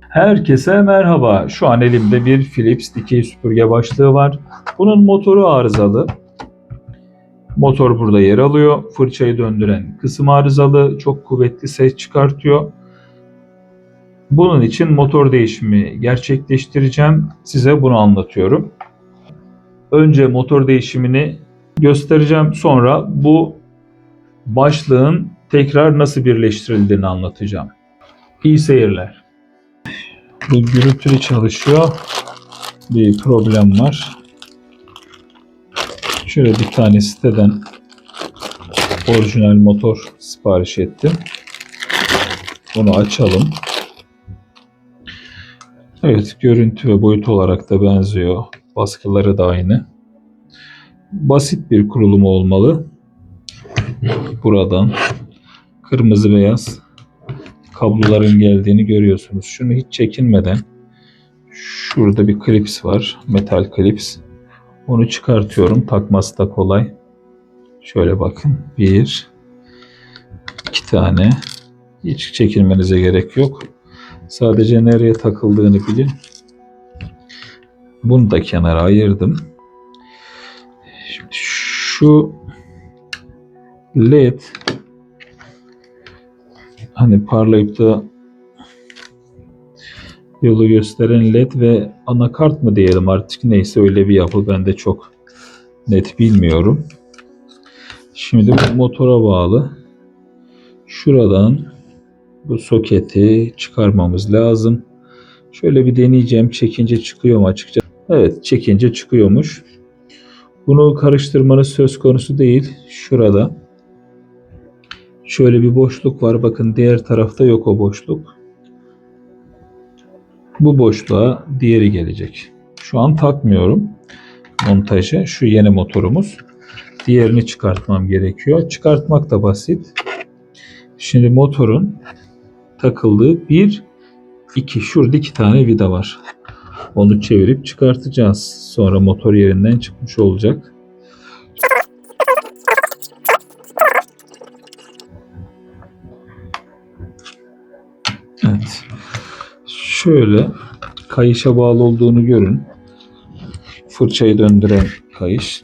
Herkese merhaba. Şu an elimde bir Philips dikey süpürge başlığı var. Bunun motoru arızalı. Motor burada yer alıyor. Fırçayı döndüren kısım arızalı. Çok kuvvetli ses çıkartıyor. Bunun için motor değişimi gerçekleştireceğim. Size bunu anlatıyorum. Önce motor değişimini göstereceğim. Sonra bu başlığın tekrar nasıl birleştirildiğini anlatacağım. İyi seyirler. Bu gürültülü çalışıyor. Bir problem var. Şöyle bir tane siteden orijinal motor sipariş ettim. Bunu açalım. Evet, görüntü ve boyut olarak da benziyor. Baskıları da aynı. Basit bir kurulumu olmalı. Buradan kırmızı beyaz kabloların geldiğini görüyorsunuz. Şunu hiç çekinmeden, şurada bir klips var. Metal klips. Onu çıkartıyorum. Takması da kolay. Şöyle bakın. Bir, iki tane. Hiç çekinmenize gerek yok. Sadece nereye takıldığını bilin. Bunu da kenara ayırdım. Şimdi şu LED, hani parlayıp da yolu gösteren LED ve anakart mı diyelim artık, neyse öyle bir yapı, ben de çok net bilmiyorum. Şimdi bu motora bağlı. Şuradan bu soketi çıkarmamız lazım. Şöyle bir deneyeceğim. Çekince çıkıyor mu açıkçası? Evet, çekince çıkıyormuş. Bunu karıştırmanız söz konusu değil. Şurada şöyle bir boşluk var. Bakın, diğer tarafta yok o boşluk. Bu boşluğa diğeri gelecek. Şu an takmıyorum montajı. Şu yeni motorumuz. Diğerini çıkartmam gerekiyor. Çıkartmak da basit. Şimdi motorun takıldığı bir, iki, şurada iki tane vida var. Onu çevirip çıkartacağız. Sonra motor yerinden çıkmış olacak. Evet. Şöyle kayışa bağlı olduğunu görün. Fırçayı döndüren kayış.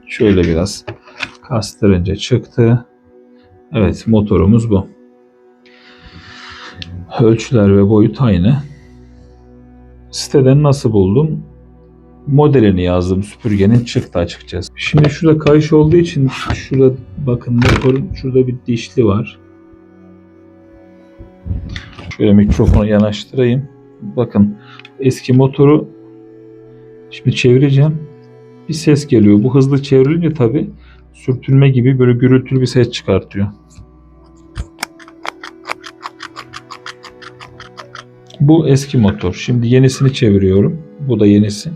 Şöyle biraz kastırınca çıktı. Evet, motorumuz bu. Ölçüler ve boyut aynı. Siteden nasıl buldum? Modelini yazdım, süpürgenin çıktı açıkçası. Şimdi şurada kayış olduğu için şurada bakın, motorun şurada bir dişli var. Şöyle mikrofonu yanaştırayım. Bakın, eski motoru şimdi çevireceğim. Bir ses geliyor. Bu hızlı çevrilince tabi sürtünme gibi böyle gürültülü bir ses çıkartıyor. Bu eski motor. Şimdi yenisini çeviriyorum. Bu da yenisi.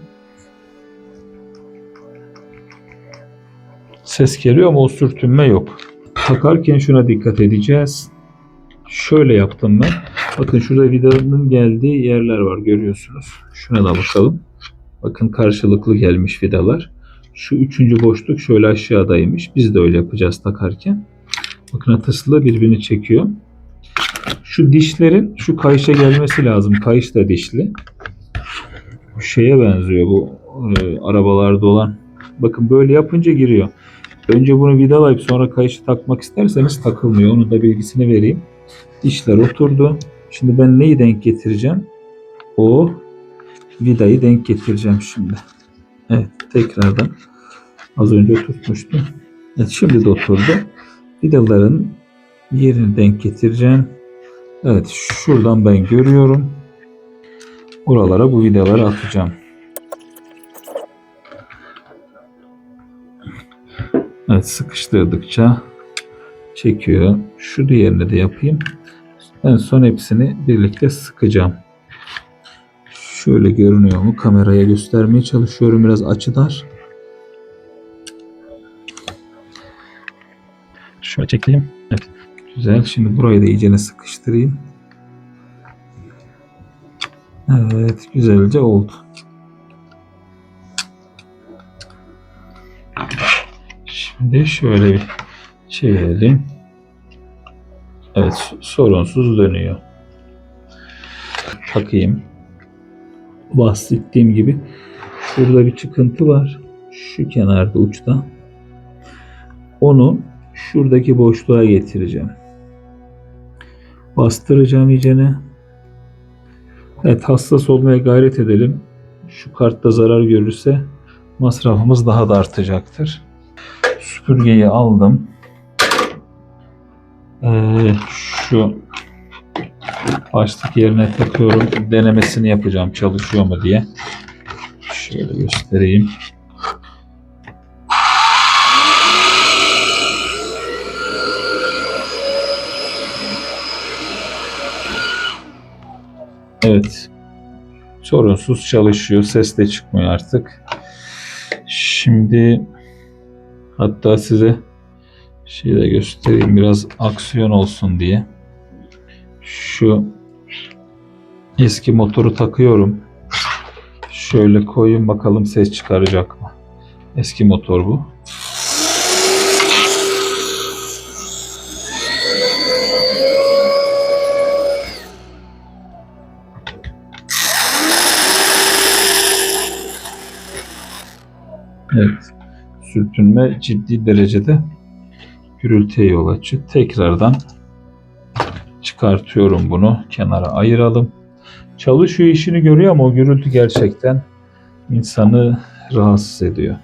Ses geliyor ama o sürtünme yok. Takarken şuna dikkat edeceğiz. Şöyle yaptım ben. Bakın, şurada vidanın geldiği yerler var, görüyorsunuz. Şuna da bakalım. Bakın, karşılıklı gelmiş vidalar. Şu üçüncü boşluk şöyle aşağıdaymış. Biz de öyle yapacağız takarken. Mıknatısla birbirini çekiyor. Şu dişlerin şu kayışa gelmesi lazım. Kayış da dişli. Bu şeye benziyor, bu arabalarda olan. Bakın, böyle yapınca giriyor. Önce bunu vidalayıp sonra kayışı takmak isterseniz takılmıyor. Onun da bilgisini vereyim. Dişler oturdu. Şimdi ben neyi denk getireceğim? O vidayı denk getireceğim şimdi. Evet, tekrardan az önce tutmuştum. Evet, şimdi de oturdu. Vidaların yerini denk getireceğim. Evet, şuradan ben görüyorum. Buralara bu vidaları atacağım. Evet, sıkıştırdıkça çekiyor. Şu diğerini de yapayım. En son hepsini birlikte sıkacağım. Şöyle görünüyor mu? Kameraya göstermeye çalışıyorum. Biraz açı dar. Şöyle çekeyim. Evet. Güzel. Şimdi burayı da iyicene sıkıştırayım. Evet. Güzelce oldu. Şimdi şöyle bir çevirelim. Evet. Sorunsuz dönüyor. takayım. Bahsettiğim gibi şurada bir çıkıntı var. Şu kenarda uçta. Onu şuradaki boşluğa getireceğim. Bastıracağım iyicene. Evet, hassas olmaya gayret edelim. Şu kartta zarar görürse masrafımız daha da artacaktır. Süpürgeyi aldım. Şu başlık yerine takıyorum. Denemesini yapacağım çalışıyor mu diye. Şöyle göstereyim. Evet. Sorunsuz çalışıyor. Ses de çıkmıyor artık. Şimdi hatta size şey de göstereyim. Biraz aksiyon olsun diye. Şu eski motoru takıyorum. Şöyle koyayım bakalım ses çıkaracak mı? Eski motor bu. Evet. Sürtünme ciddi derecede gürültüye yol açıyor. Tekrardan çıkartıyorum bunu. Kenara ayıralım. Çalışıyor, işini görüyor ama o gürültü gerçekten insanı rahatsız ediyor.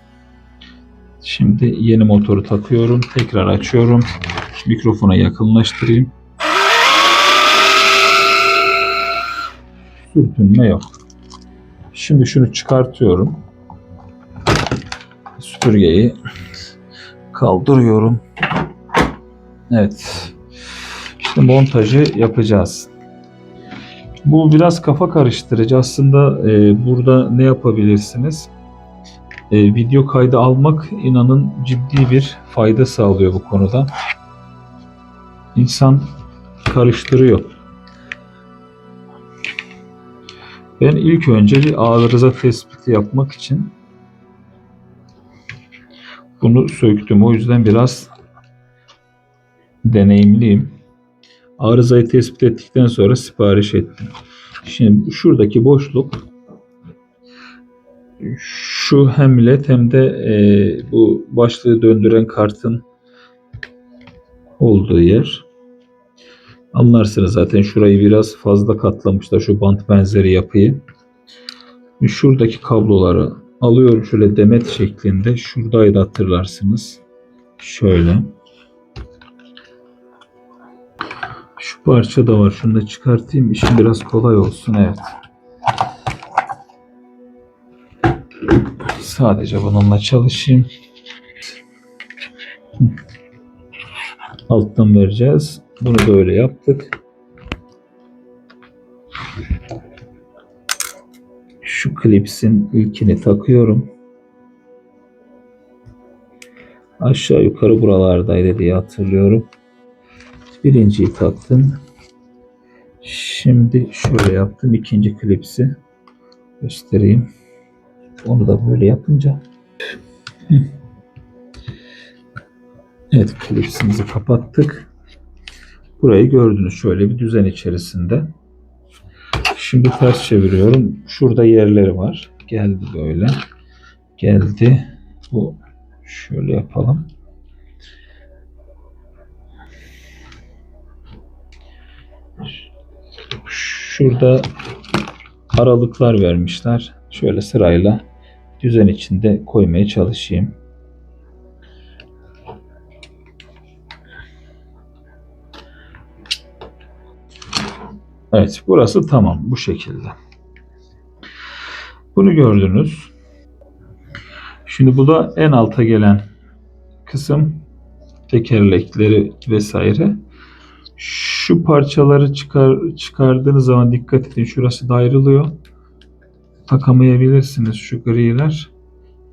Şimdi yeni motoru takıyorum. Tekrar açıyorum. Mikrofona yakınlaştırayım. Sürtünme yok. Şimdi şunu çıkartıyorum. Süpürgeyi kaldırıyorum. Evet. Şimdi montajı yapacağız. Bu biraz kafa karıştırıcı. Aslında burada ne yapabilirsiniz? Video kaydı almak inanın ciddi bir fayda sağlıyor bu konuda. İnsan karıştırıyor. Ben ilk önce bir arıza tespiti yapmak için bunu söktüm. O yüzden biraz deneyimliyim. Arızayı tespit ettikten sonra sipariş ettim. Şimdi şuradaki boşluk şu hem led hem de bu başlığı döndüren kartın olduğu yer. Anlarsınız zaten şurayı biraz fazla katlamışlar, şu bant benzeri yapıyı. Şuradaki kabloları alıyorum şöyle demet şeklinde. Şuradaydı hatırlarsınız. Şöyle. Şu parça da var. Şunu da çıkartayım. İşim biraz kolay olsun. Evet. Sadece bununla çalışayım. Alttan vereceğiz. Bunu da öyle yaptık. Şu klipsin ilkini takıyorum. Aşağı yukarı buralardaydı diye hatırlıyorum. Birinciyi taktım. Şimdi şöyle yaptım. İkinci klipsi göstereyim. Onu da böyle yapınca. Evet, klipsimizi kapattık. Burayı gördünüz şöyle bir düzen içerisinde. Şimdi ters çeviriyorum. Şurada yerleri var. Geldi böyle. Geldi. Bu şöyle yapalım. Şurada aralıklar vermişler. Şöyle sırayla düzen içinde koymaya çalışayım. Evet, burası tamam bu şekilde. Bunu gördünüz. Şimdi bu da en alta gelen kısım, tekerlekleri vesaire. Şu parçaları çıkardığınız zaman dikkat edin, şurası da ayrılıyor. Takamayabilirsiniz şu griler.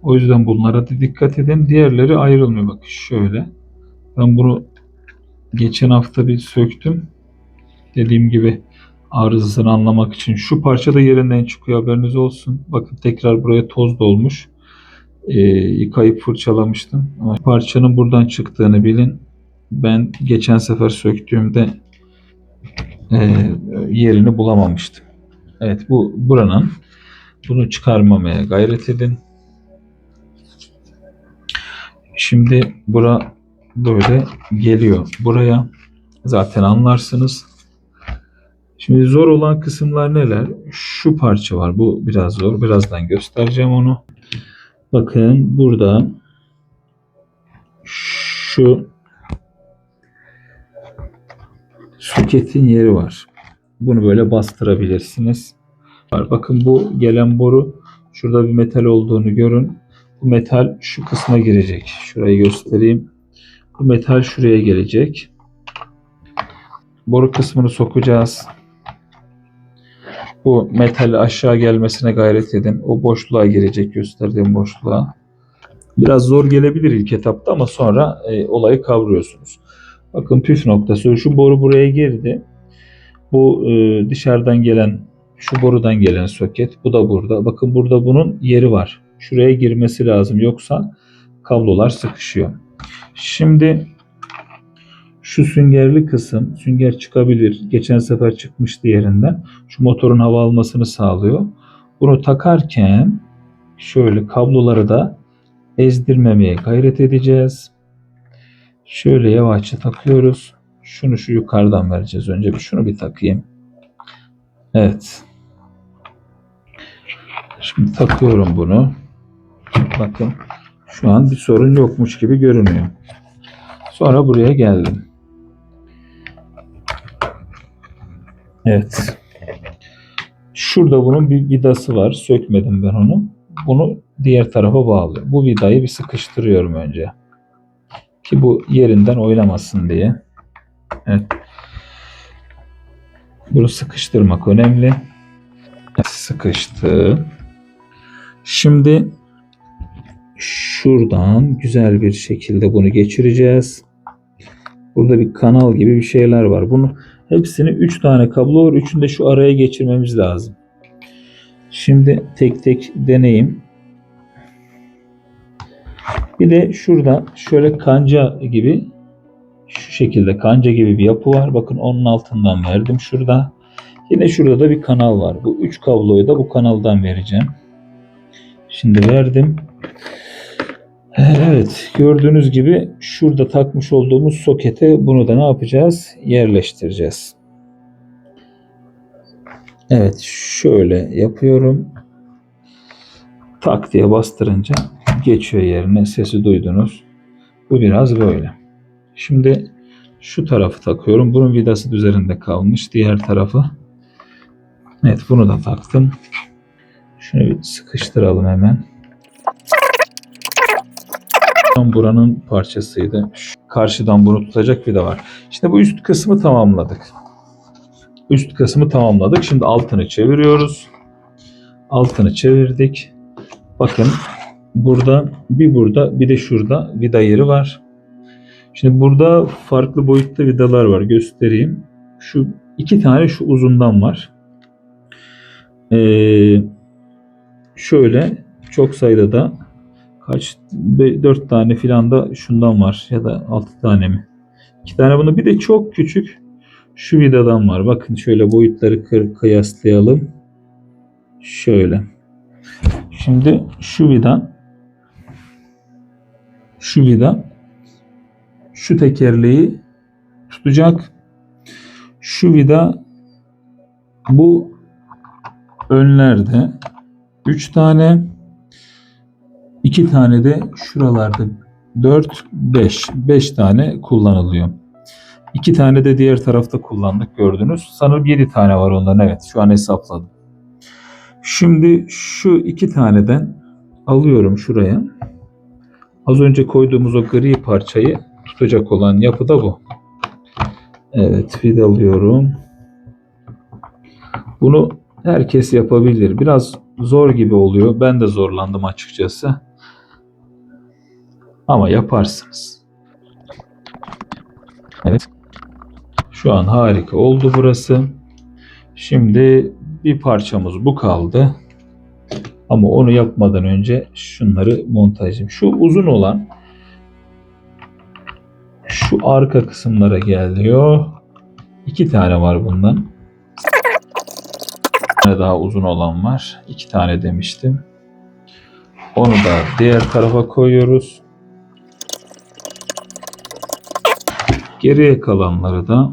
O yüzden bunlara da dikkat edin. Diğerleri ayrılmıyor. Bakın şöyle. Ben bunu geçen hafta bir söktüm. Dediğim gibi arızasını anlamak için. Şu parça da yerinden çıkıyor, haberiniz olsun. Bakın tekrar buraya toz dolmuş. Yıkayıp fırçalamıştım. Ama parçanın buradan çıktığını bilin. Ben geçen sefer söktüğümde yerini bulamamıştım. Evet, bu buranın. Bunu çıkarmamaya gayret edin. Şimdi bura böyle geliyor. Buraya zaten anlarsınız. Şimdi zor olan kısımlar neler? Şu parça var. Bu biraz zor. Birazdan göstereceğim onu. Bakın burada şu soketin yeri var. Bunu böyle bastırabilirsiniz. Bakın bu gelen boru, şurada bir metal olduğunu görün. Bu metal şu kısma girecek. Şurayı göstereyim. Bu metal şuraya gelecek. Boru kısmını sokacağız. Bu metal aşağı gelmesine gayret edin. O boşluğa girecek, gösterdiğim boşluğa. Biraz zor gelebilir ilk etapta ama sonra olayı kavruyorsunuz. Bakın püf noktası şu boru buraya girdi. Bu dışarıdan gelen, şu borudan gelen soket. Bu da burada. Bakın burada bunun yeri var. Şuraya girmesi lazım. Yoksa kablolar sıkışıyor. Şimdi şu süngerli kısım, sünger çıkabilir. Geçen sefer çıkmıştı yerinden. Şu motorun hava almasını sağlıyor. Bunu takarken şöyle kabloları da ezdirmemeye gayret edeceğiz. Şöyle yavaşça takıyoruz. Şunu şu yukarıdan vereceğiz. Önce şunu bir takayım. Evet. Şimdi takıyorum bunu. Bakın şu an bir sorun yokmuş gibi görünüyor. Sonra buraya geldim. Evet. Şurada bunun bir vidası var. Sökmedim ben onu. Bunu diğer tarafa bağlıyorum. Bu vidayı bir sıkıştırıyorum önce. Ki bu yerinden oynamasın diye. Evet. Bunu sıkıştırmak önemli. Sıkıştı. Şimdi şuradan güzel bir şekilde bunu geçireceğiz. Burada bir kanal gibi bir şeyler var. Bunu hepsini 3 tane kablo var. Üçünü de şu araya geçirmemiz lazım. Şimdi tek tek deneyim. Bir de şurada şöyle kanca gibi, şu şekilde kanca gibi bir yapı var. Bakın onun altından verdim şurada. Yine şurada da bir kanal var. Bu 3 kabloyu da bu kanaldan vereceğim. Şimdi verdim. Evet, gördüğünüz gibi şurada takmış olduğumuz sokete bunu da ne yapacağız? Yerleştireceğiz. Evet, şöyle yapıyorum. Tak diye bastırınca geçiyor yerine. Sesi duydunuz. Bu biraz böyle. Şimdi şu tarafı takıyorum. Bunun vidası üzerinde kalmış. Diğer tarafı. Evet, bunu da taktım. Şunu bir sıkıştıralım hemen. Buranın parçasıydı. Karşıdan bunu tutacak vida var. İşte bu üst kısmı tamamladık. Üst kısmı tamamladık. Şimdi altını çeviriyoruz. Altını çevirdik. Bakın burada bir de şurada vida yeri var. Şimdi burada farklı boyutta vidalar var. Göstereyim. Şu 2 tane şu uzundan var. Şöyle çok sayıda da 4 tane filan da şundan var ya da 6 tane mi? 2 tane bunu, bir de çok küçük şu vidadan var. Bakın şöyle boyutları kıyaslayalım. Şöyle. Şimdi şu vida şu tekerleği tutacak. Şu vida bu önlerde 3 tane, 2 tane de şuralarda 4, 5 tane kullanılıyor. 2 tane de diğer tarafta kullandık, gördünüz. Sanırım 7 tane var ondan, evet, şu an hesapladım. Şimdi şu 2 taneden alıyorum şuraya. Az önce koyduğumuz o gri parçayı tutacak olan yapı da bu. Evet, vidalıyorum. Bunu herkes yapabilir. Biraz zor gibi oluyor. Ben de zorlandım açıkçası. Ama yaparsınız. Evet. Şu an harika oldu burası. Şimdi bir parçamız bu kaldı. Ama onu yapmadan önce şunları montajlayayım. Şu uzun olan şu arka kısımlara geliyor. 2 tane var bundan. Bir tane daha uzun olan var. 2 tane demiştim. Onu da diğer tarafa koyuyoruz. Geriye kalanları da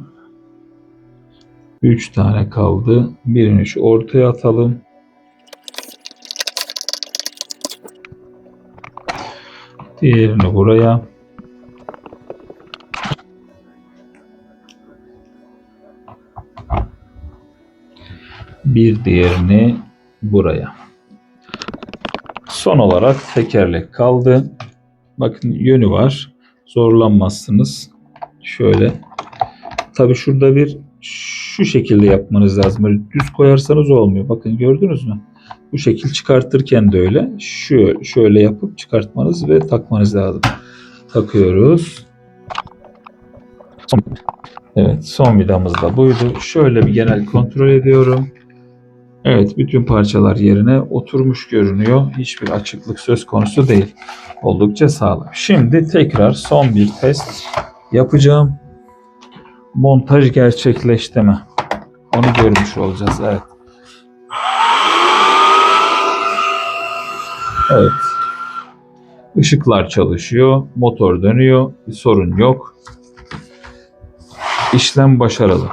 3 tane kaldı. Birini şu ortaya atalım. Diğerini buraya. Bir diğerini buraya. Son olarak tekerlek kaldı. Bakın yönü var. Zorlanmazsınız. Şöyle. Tabii şurada bir şu şekilde yapmanız lazım. Böyle düz koyarsanız olmuyor. Bakın gördünüz mü? Bu şekil çıkartırken de öyle. Şöyle yapıp çıkartmanız ve takmanız lazım. Takıyoruz. Evet, son vidamız da buydu. Şöyle bir genel kontrol ediyorum. Evet, bütün parçalar yerine oturmuş görünüyor. Hiçbir açıklık söz konusu değil. Oldukça sağlam. Şimdi tekrar son bir test yapacağım. Montaj gerçekleşti mi? Onu görmüş olacağız. Evet. Evet. Işıklar çalışıyor. Motor dönüyor. Bir sorun yok. İşlem başarılı.